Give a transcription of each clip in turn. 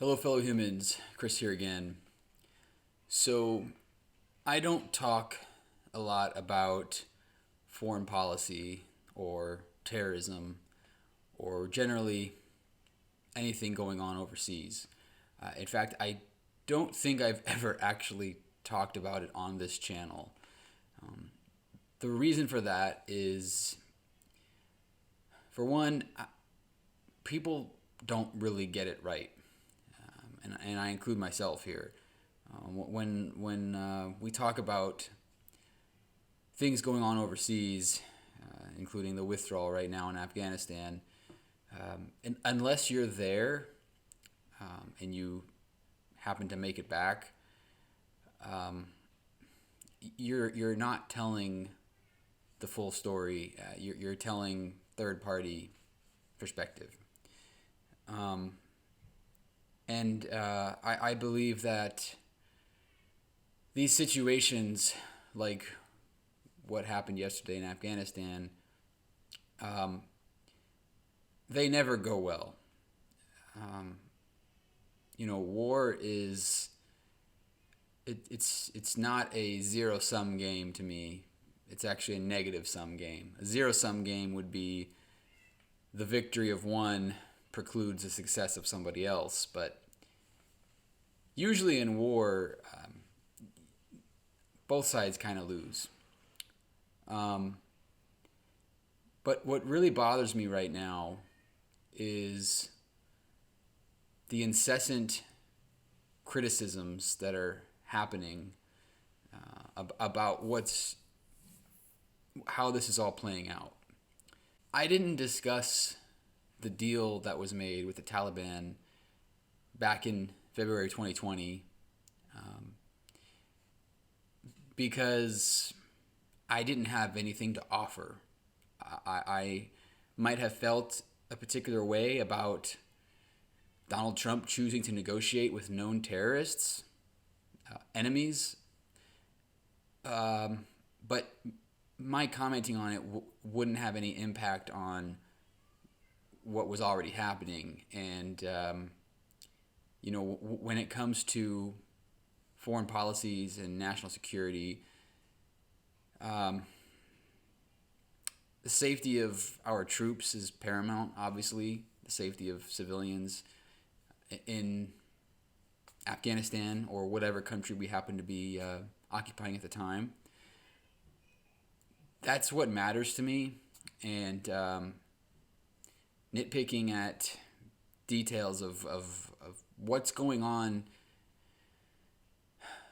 Hello, fellow humans. Chris here again. So, I don't talk a lot about foreign policy or terrorism or generally anything going on overseas. In fact, I don't think I've ever actually talked about it on this channel. The reason for that is, for one, people don't really get it right. And I include myself here. When we talk about things going on overseas, including the withdrawal right now in Afghanistan, and unless you're there and you happen to make it back, you're not telling the full story. You're telling third party perspective. I believe that these situations, like what happened yesterday in Afghanistan, they never go well. War is it's not a zero sum game to me. It's actually a negative sum game. A zero sum game would be the victory of one precludes the success of somebody else, but usually in war, both sides kind of lose. But what really bothers me right now is the incessant criticisms that are happening about how this is all playing out. I didn't discuss the deal that was made with the Taliban back in February 2020 because I didn't have anything to offer. I might have felt a particular way about Donald Trump choosing to negotiate with known terrorists, enemies, but my commenting on it wouldn't have any impact on what was already happening. And, when it comes to foreign policies and national security, the safety of our troops is paramount, obviously. The safety of civilians in Afghanistan or whatever country we happen to be occupying at the time. That's what matters to me. And nitpicking at details of what's going on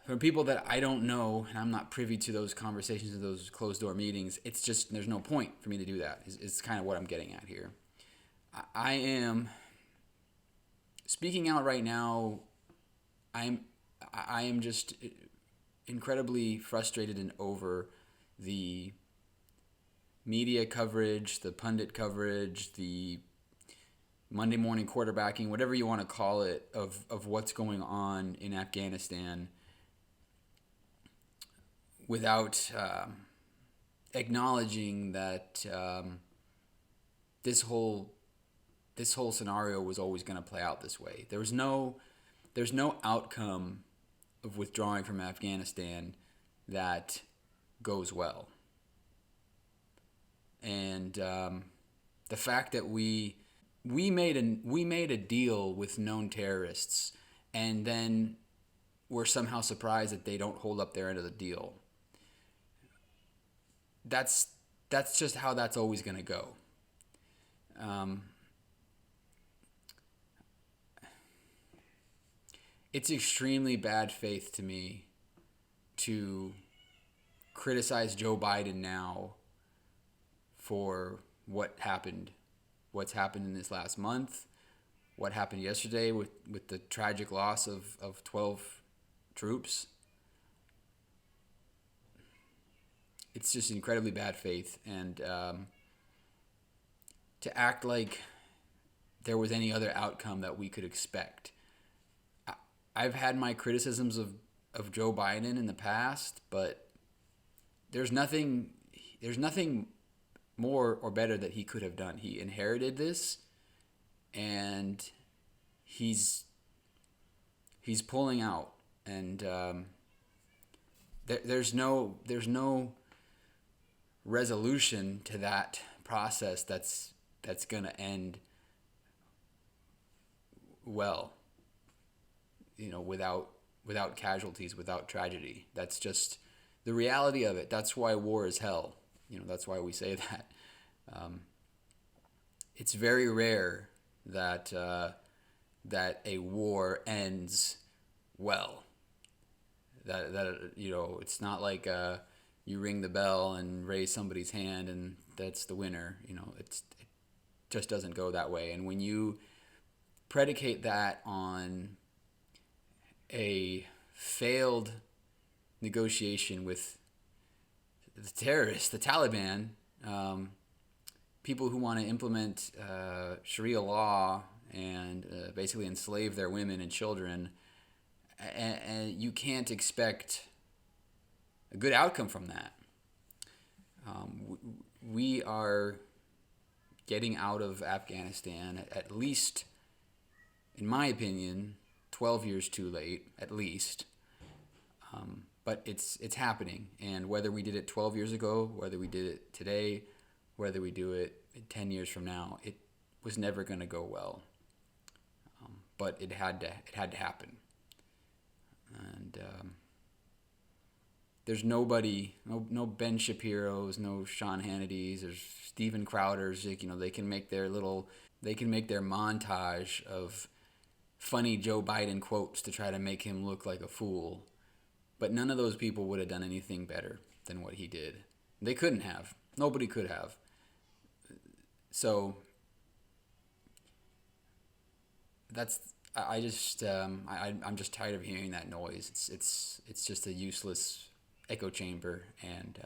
from people that I don't know, and I'm not privy to those conversations and those closed door meetings. It's just, there's no point for me to do that. It's kind of what I'm getting at here. I am speaking out right now. I am just incredibly frustrated and over the media coverage, the pundit coverage, the Monday morning quarterbacking, whatever you want to call it, of what's going on in Afghanistan without acknowledging that this whole scenario was always going to play out this way. There's no outcome of withdrawing from Afghanistan that goes well. And the fact that we made a deal with known terrorists, and then we're somehow surprised that they don't hold up their end of the deal. That's just how that's always going to go. It's extremely bad faith to me to criticize Joe Biden now for what's happened in this last month, what happened yesterday with the tragic loss of 12 troops. It's just incredibly bad faith, and to act like there was any other outcome that we could expect. I've had my criticisms of Joe Biden in the past, but there's nothing more or better that he could have done. He inherited this, and he's He's pulling out, and there's no resolution to that process that's gonna end well, without casualties, without tragedy. That's just the reality of it. That's why war is hell. That's why we say that. Um, it's very rare that a war ends well. That it's not like you ring the bell and raise somebody's hand and that's the winner. It just doesn't go that way. And when you predicate that on a failed negotiation with the terrorists, the Taliban, people who want to implement Sharia law and basically enslave their women and children, and you can't expect a good outcome from that. We are getting out of Afghanistan at least, in my opinion, 12 years too late, at least. But it's happening, and whether we did it 12 years ago, whether we did it today, whether we do it 10 years from now, it was never going to go well. But it had to happen, and there's nobody, no Ben Shapiro's, no Sean Hannity's, there's Steven Crowder's. They can make their montage of funny Joe Biden quotes to try to make him look like a fool. But none of those people would have done anything better than what he did. They couldn't have. Nobody could have. So I'm just tired of hearing that noise. It's just a useless echo chamber, and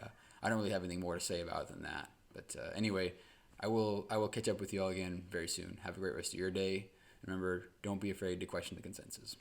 I don't really have anything more to say about it than that. But anyway, I will catch up with you all again very soon. Have a great rest of your day. Remember, don't be afraid to question the consensus.